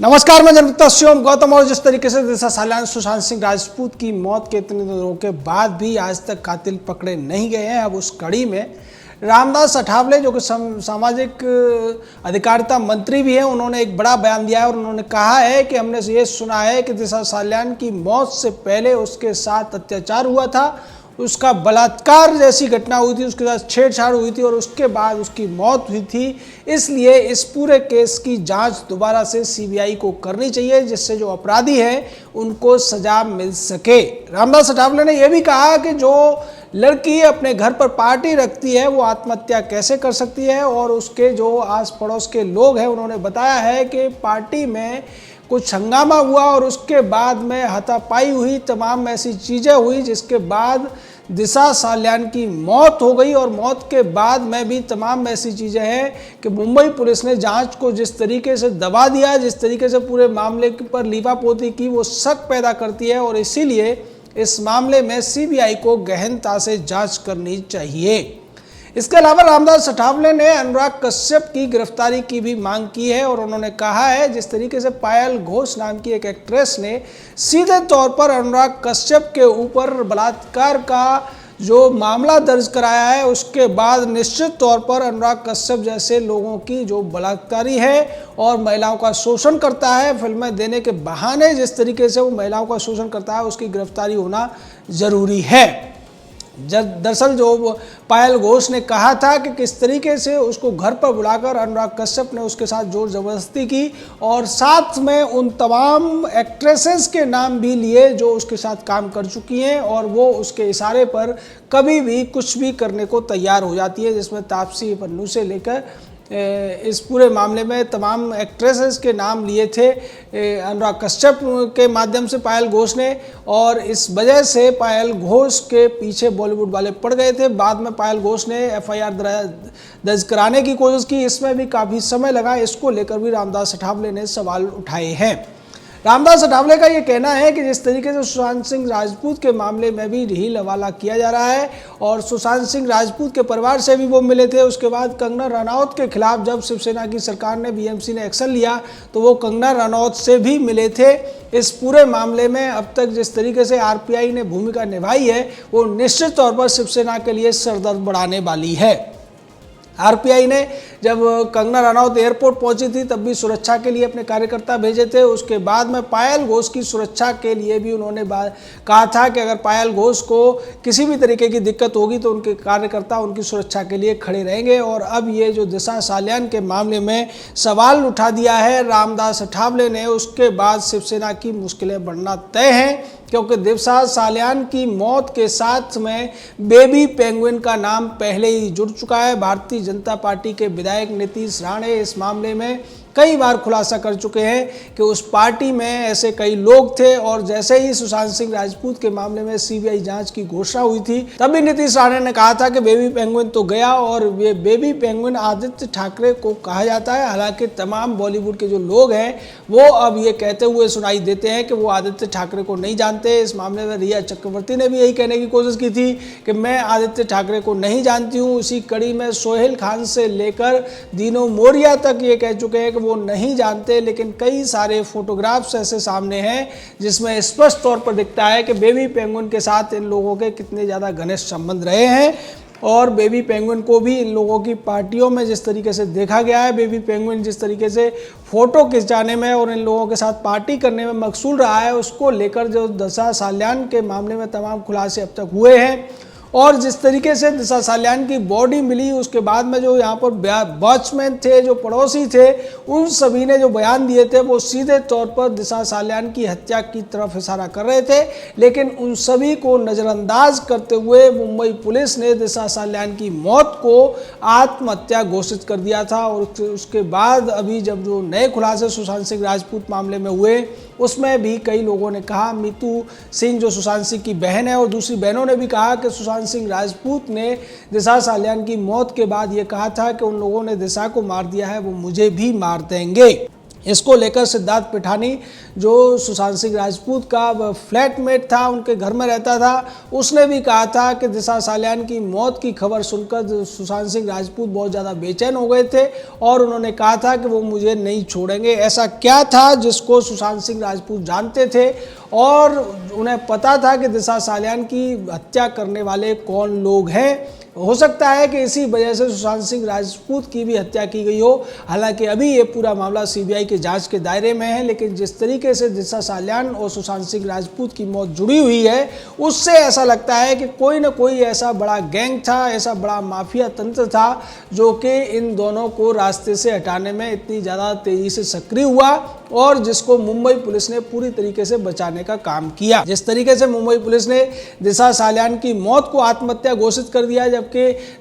नमस्कार, मैं जनता शिवम गौतम। और जिस तरीके से दिशा सालियान सुशांत सिंह राजपूत की मौत के इतने दिनों के बाद भी आज तक कातिल पकड़े नहीं गए हैं, अब उस कड़ी में रामदास अठावले जो कि सामाजिक अधिकारिता मंत्री भी हैं, उन्होंने एक बड़ा बयान दिया है और उन्होंने कहा है कि हमने ये सुना है कि दिशा सालियान की मौत से पहले उसके साथ अत्याचार हुआ था, उसका बलात्कार जैसी घटना हुई थी, उसके साथ छेड़छाड़ हुई थी और उसके बाद उसकी मौत हुई थी। इसलिए इस पूरे केस की जांच दोबारा से सीबीआई को करनी चाहिए, जिससे जो अपराधी हैं उनको सजा मिल सके। रामदास अठावले ने यह भी कहा कि जो लड़की अपने घर पर पार्टी रखती है वो आत्महत्या कैसे कर सकती है, और उसके जो आस पड़ोस के लोग हैं उन्होंने बताया है कि पार्टी में कुछ हंगामा हुआ और उसके बाद में हाथापाई हुई, तमाम ऐसी चीज़ें हुई जिसके बाद दिशा सालियान की मौत हो गई। और मौत के बाद में भी तमाम ऐसी चीज़ें हैं कि मुंबई पुलिस ने जांच को जिस तरीके से दबा दिया, जिस तरीके से पूरे मामले पर लीपापोती की, वो शक पैदा करती है और इसीलिए इस मामले में सीबीआई को गहनता से जांच करनी चाहिए। इसके अलावा रामदास अठावले ने अनुराग कश्यप की गिरफ्तारी की भी मांग की है और उन्होंने कहा है जिस तरीके से पायल घोष नाम की एक एक्ट्रेस ने सीधे तौर पर अनुराग कश्यप के ऊपर बलात्कार का जो मामला दर्ज कराया है, उसके बाद निश्चित तौर पर अनुराग कश्यप जैसे लोगों की जो बलात्कारी है और महिलाओं का शोषण करता है, फिल्में देने के बहाने जिस तरीके से वो महिलाओं का शोषण करता है, उसकी गिरफ्तारी होना जरूरी है। दरअसल जो पायल घोष ने कहा था कि किस तरीके से उसको घर पर बुलाकर अनुराग कश्यप ने उसके साथ जोर जबरदस्ती की और साथ में उन तमाम एक्ट्रेसेस के नाम भी लिए जो उसके साथ काम कर चुकी हैं और वो उसके इशारे पर कभी भी कुछ भी करने को तैयार हो जाती है, जिसमें तापसी पन्नू से लेकर इस पूरे मामले में तमाम एक्ट्रेसेस के नाम लिए थे अनुराग कश्यप के माध्यम से पायल घोष ने, और इस वजह से पायल घोष के पीछे बॉलीवुड वाले पड़ गए थे। बाद में पायल घोष ने एफआईआर दर्ज कराने की कोशिश की, इसमें भी काफ़ी समय लगा। इसको लेकर भी रामदास अठावले ने सवाल उठाए हैं। रामदास अठावले का ये कहना है कि जिस तरीके से सुशांत सिंह राजपूत के मामले में भी ढील हवाला किया जा रहा है और सुशांत सिंह राजपूत के परिवार से भी वो मिले थे, उसके बाद कंगना रनौत के खिलाफ जब शिवसेना की सरकार ने बीएमसी ने एक्शन लिया तो वो कंगना रनौत से भी मिले थे। इस पूरे मामले में अब तक जिस तरीके से आरपीआई ने भूमिका निभाई है वो निश्चित तौर पर शिवसेना के लिए सरदर्द बढ़ाने वाली है। आरपीआई ने जब कंगना रनौत एयरपोर्ट पहुंची थी तब भी सुरक्षा के लिए अपने कार्यकर्ता भेजे थे। उसके बाद में पायल घोष की सुरक्षा के लिए भी उन्होंने कहा था कि अगर पायल घोष को किसी भी तरीके की दिक्कत होगी तो उनके कार्यकर्ता उनकी सुरक्षा के लिए खड़े रहेंगे। और अब ये जो दिशा सालियान के मामले में सवाल उठा दिया है रामदास अठावले ने, उसके बाद शिवसेना की मुश्किलें बढ़ना तय हैं, क्योंकि दिशा सालियान की मौत के साथ में बेबी पेंगुइन का नाम पहले ही जुड़ चुका है। भारतीय जनता पार्टी के विधायक नीतीश राणे इस मामले में कई बार खुलासा कर चुके हैं कि उस पार्टी में ऐसे कई लोग थे, और जैसे ही सुशांत सिंह राजपूत के मामले में सीबीआई जांच की घोषणा हुई थी तभी नीतीश राणे ने कहा था कि बेबी पेंगुइन तो गया, और ये बेबी पेंगुइन आदित्य ठाकरे को कहा जाता है। हालांकि तमाम बॉलीवुड के जो लोग हैं वो अब ये कहते हुए सुनाई देते हैं कि वो आदित्य ठाकरे को नहीं जानते। इस मामले में रिया चक्रवर्ती ने भी यही कहने की कोशिश की थी कि मैं आदित्य ठाकरे को नहीं जानती हूँ। उसी कड़ी में सोहेल खान से लेकर दीनो मोरिया तक ये कह चुके हैं कि वो नहीं जानते, लेकिन कई सारे फोटोग्राफ्स ऐसे सामने हैं जिसमें स्पष्ट तौर पर दिखता है कि बेबी पेंगुइन के साथ इन लोगों के कितने ज़्यादा घनिष्ठ संबंध रहे हैं। और बेबी पेंगुइन को भी इन लोगों की पार्टियों में जिस तरीके से देखा गया है, बेबी पेंगुइन जिस तरीके से फोटो खिंचाने में और इन लोगों के साथ पार्टी करने में मकसूल रहा है, उसको लेकर जो दिशा सालियान के मामले में तमाम खुलासे अब तक हुए हैं। और जिस तरीके से दिशा सालियान की बॉडी मिली उसके बाद में जो यहाँ पर वॉचमैन थे, जो पड़ोसी थे, उन सभी ने जो बयान दिए थे वो सीधे तौर पर दिशा सालियान की हत्या की तरफ इशारा कर रहे थे, लेकिन उन सभी को नज़रअंदाज करते हुए मुंबई पुलिस ने दिशा सालियान की मौत को आत्महत्या घोषित कर दिया था। और उसके बाद अभी जब जो नए खुलासे सुशांत सिंह राजपूत मामले में हुए उसमें भी कई लोगों ने कहा, मीतू सिंह जो सुशांत सिंह की बहन है और दूसरी बहनों ने भी कहा कि सुशांत सिंह राजपूत ने दिशा सालियान की मौत के बाद ये कहा था कि उन लोगों ने दिशा को मार दिया है वो मुझे भी मार देंगे। इसको लेकर सिद्धार्थ पिठानी जो सुशांत सिंह राजपूत का फ्लैटमेट था, उनके घर में रहता था, उसने भी कहा था कि दिशा सालियान की मौत की खबर सुनकर सुशांत सिंह राजपूत बहुत ज़्यादा बेचैन हो गए थे और उन्होंने कहा था कि वो मुझे नहीं छोड़ेंगे। ऐसा क्या था जिसको सुशांत सिंह राजपूत जानते थे और उन्हें पता था कि दिशा सालियान की हत्या करने वाले कौन लोग हैं। हो सकता है कि इसी वजह से सुशांत सिंह राजपूत की भी हत्या की गई हो। हालांकि अभी ये पूरा मामला सीबीआई के जांच के दायरे में है, लेकिन जिस तरीके से दिशा सालियान और सुशांत सिंह राजपूत की मौत जुड़ी हुई है, उससे ऐसा लगता है कि कोई ना कोई ऐसा बड़ा गैंग था, ऐसा बड़ा माफिया तंत्र था जो कि इन दोनों को रास्ते से हटाने में इतनी ज़्यादा तेज़ी से सक्रिय हुआ और जिसको मुंबई पुलिस ने पूरी तरीके से बचाने का काम किया। जिस तरीके से मुंबई पुलिस ने दिशा सालियान की मौत को आत्महत्या घोषित कर दिया, जबकि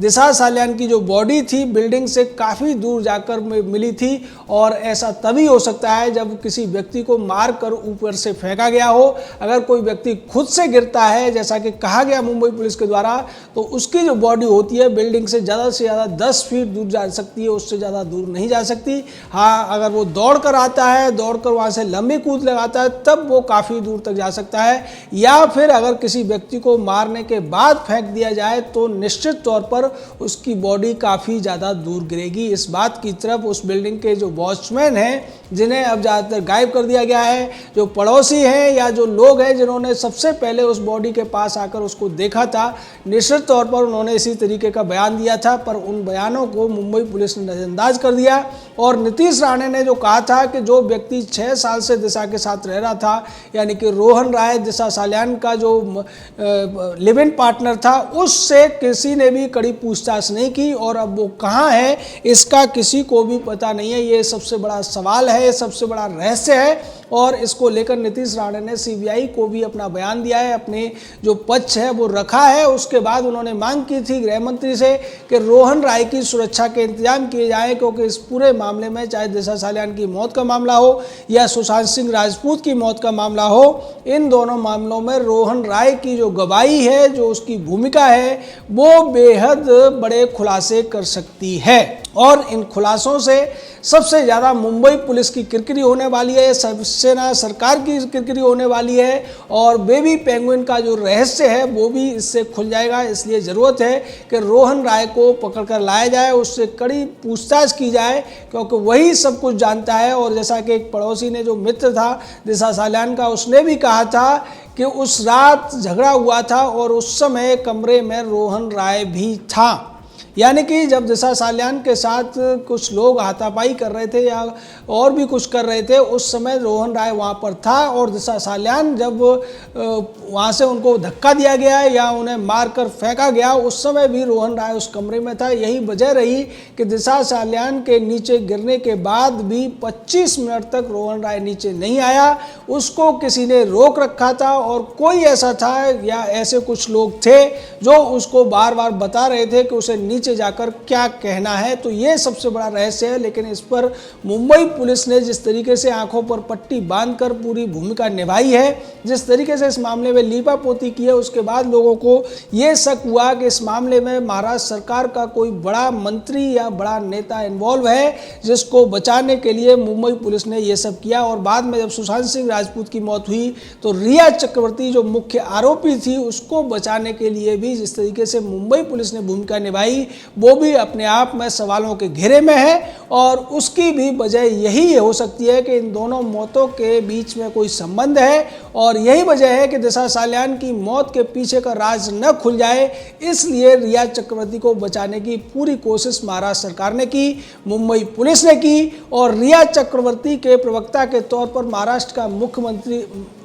दिशा सालियान की जो बॉडी थी बिल्डिंग से काफ़ी दूर जाकर मिली थी और ऐसा तभी हो सकता है जब किसी व्यक्ति को मार कर ऊपर से फेंका गया हो। अगर कोई व्यक्ति खुद से गिरता है, जैसा कि कहा गया मुंबई पुलिस के द्वारा, तो उसकी जो बॉडी होती है बिल्डिंग से ज़्यादा 10 फीट दूर जा सकती है, उससे ज़्यादा दूर नहीं जा सकती। हाँ, अगर वो दौड़ कर आता है, दौड़कर वहां से लंबी कूद लगाता है, तब वो काफ़ी दूर तक जा सकता है। या फिर अगर किसी व्यक्ति को मारने के बाद फेंक दिया जाए तो निश्चित तौर पर उसकी बॉडी काफ़ी ज़्यादा दूर गिरेगी। इस बात की तरफ उस बिल्डिंग के जो वॉचमैन हैं, जिन्हें अब ज़्यादातर गायब कर दिया गया है, जो पड़ोसी हैं या जो लोग हैं जिन्होंने सबसे पहले उस बॉडी के पास आकर उसको देखा था, निश्चित तौर पर उन्होंने इसी तरीके का बयान दिया था, पर उन बयानों को मुंबई पुलिस ने नज़रअंदाज कर दिया। और नीतीश राणे ने जो कहा था कि जो व्यक्ति 6 साल से दिशा के साथ रह रहा था, यानी कि रोहन राय, दिशा सालियान का जो लिव इन पार्टनर था, उससे किसी ने भी कड़ी पूछताछ नहीं की और अब वो कहाँ है इसका किसी को भी पता नहीं है। ये सबसे बड़ा सवाल है, ये सबसे बड़ा रहस्य है और इसको लेकर नीतीश राणे ने सीबीआई को भी अपना बयान दिया है, अपने जो पक्ष है वो रखा है। उसके बाद उन्होंने मांग की थी गृह मंत्री से कि रोहन राय की सुरक्षा के इंतजाम किए जाएं, क्योंकि इस पूरे मामले में चाहे दिशा सालियान की मौत का मामला हो या सुशांत सिंह राजपूत की मौत का मामला हो, इन दोनों मामलों में रोहन राय की जो गवाही है, जो उसकी भूमिका है, वो बेहद बड़े खुलासे कर सकती है। और इन खुलासों से सबसे ज़्यादा मुंबई पुलिस की किरकिरी होने वाली है, शिवसेना सरकार की किरकिरी होने वाली है और बेबी पेंगुइन का जो रहस्य है वो भी इससे खुल जाएगा। इसलिए ज़रूरत है कि रोहन राय को पकड़कर लाया जाए, उससे कड़ी पूछताछ की जाए, क्योंकि वही सब कुछ जानता है। और जैसा कि एक पड़ोसी ने, जो मित्र था दिशा सालियान का, उसने भी कहा था कि उस रात झगड़ा हुआ था और उस समय कमरे में रोहन राय भी था। यानी कि जब दिशा सालियान के साथ कुछ लोग हाथापाई कर रहे थे या और भी कुछ कर रहे थे, उस समय रोहन राय वहाँ पर था और दिशा सालियान जब वहाँ से उनको धक्का दिया गया या उन्हें मारकर फेंका गया, उस समय भी रोहन राय उस कमरे में था। यही वजह रही कि दिशा सालियान के नीचे गिरने के बाद भी 25 मिनट तक रोहन राय नीचे नहीं आया, उसको किसी ने रोक रखा था और कोई ऐसा था या ऐसे कुछ लोग थे जो उसको बार बार बता रहे थे कि उसे नीचे जाकर क्या कहना है। तो ये सबसे बड़ा रहस्य है। लेकिन इस पर मुंबई पुलिस ने जिस तरीके से आंखों पर पट्टी बांधकर पूरी भूमिका निभाई है, जिस तरीके से इस मामले में लीपापोती की है, उसके बाद लोगों को ये शक हुआ कि इस मामले में महाराष्ट्र सरकार का कोई बड़ा मंत्री या बड़ा नेता इन्वॉल्व है, जिसको बचाने के लिए मुंबई पुलिस ने ये सब किया। और बाद में जब सुशांत सिंह राजपूत की मौत हुई तो रिया चक्रवर्ती जो मुख्य आरोपी थी, उसको बचाने के लिए भी जिस तरीके से मुंबई पुलिस ने भूमिका निभाई, वो भी अपने आप में सवालों के घेरे में है। और उसकी भी वजह यही हो सकती है कि इन दोनों मौतों के बीच में कोई संबंध है और यही वजह है कि दिशा सालियान की मौत के पीछे का राज न खुल जाए, इसलिए रिया चक्रवर्ती को बचाने की पूरी कोशिश महाराष्ट्र सरकार ने की, मुंबई पुलिस ने की। और रिया चक्रवर्ती के प्रवक्ता के तौर पर महाराष्ट्र का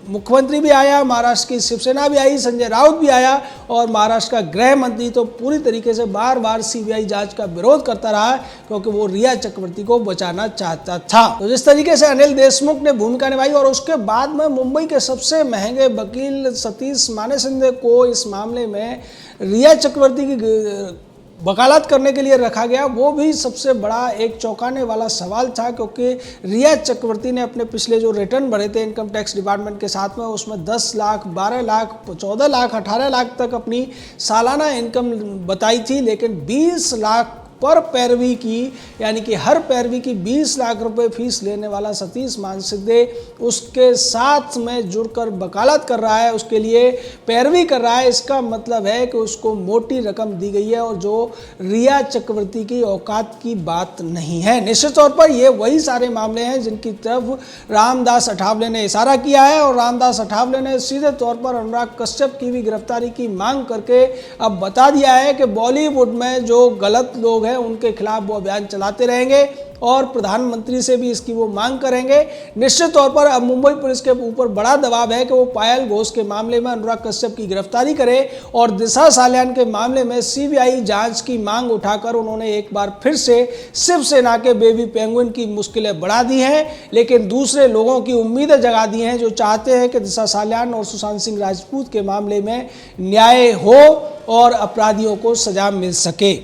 मुख्यमंत्री भी आया, महाराष्ट्र की शिवसेना भी आई, संजय राउत भी आया और महाराष्ट्र का गृह मंत्री तो पूरी तरीके से बार बार सीबीआई जांच का विरोध करता रहा, क्योंकि वो रिया चक्रवर्ती को बचाना चाहता था। तो जिस तरीके से अनिल देशमुख ने भूमिका निभाई और उसके बाद में मुंबई के सबसे महंगे वकील सतीश मानेसिंधे को इस मामले में रिया चक्रवर्ती की वकालत करने के लिए रखा गया, वो भी सबसे बड़ा एक चौंकाने वाला सवाल था। क्योंकि रिया चक्रवर्ती ने अपने पिछले जो रिटर्न भरे थे इनकम टैक्स डिपार्टमेंट के साथ में, उसमें 10 लाख, 12 लाख, 14 लाख, 18 लाख तक अपनी सालाना इनकम बताई थी, लेकिन 20 लाख पर पैरवी की, यानी कि हर पैरवी की 20 लाख रुपए फीस लेने वाला सतीश मानसिंह उसके साथ में जुड़कर वकालत कर रहा है, उसके लिए पैरवी कर रहा है। इसका मतलब है कि उसको मोटी रकम दी गई है और जो रिया चक्रवर्ती की औकात की बात नहीं है। निश्चित तौर पर ये वही सारे मामले हैं जिनकी तरफ रामदास अठावले ने इशारा किया है और रामदास अठावले ने सीधे तौर पर अनुराग कश्यप की भी गिरफ्तारी की मांग करके अब बता दिया है कि बॉलीवुड में जो गलत लोग हैं उनके खिलाफ वो अभियान चलाते रहेंगे और प्रधानमंत्री से भी इसकी वो मांग करेंगे। निश्चित तौर पर अब मुंबई पुलिस के ऊपर बड़ा दबाव है कि वो पायल घोष के मामले में अनुराग कश्यप की गिरफ्तारी करे और दिशा सालियान के मामले में सीबीआई जांच की मांग उठाकर उन्होंने एक बार फिर से शिवसेना के बेबी पेंगुइन की मुश्किलें बढ़ा दी हैं, लेकिन दूसरे लोगों की उम्मीदें जगा दी हैं जो चाहते हैं कि दिशा सालियान और सुशांत सिंह राजपूत के मामले में न्याय हो और अपराधियों को सजा मिल सके।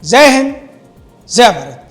जय हिंद, जय भारत।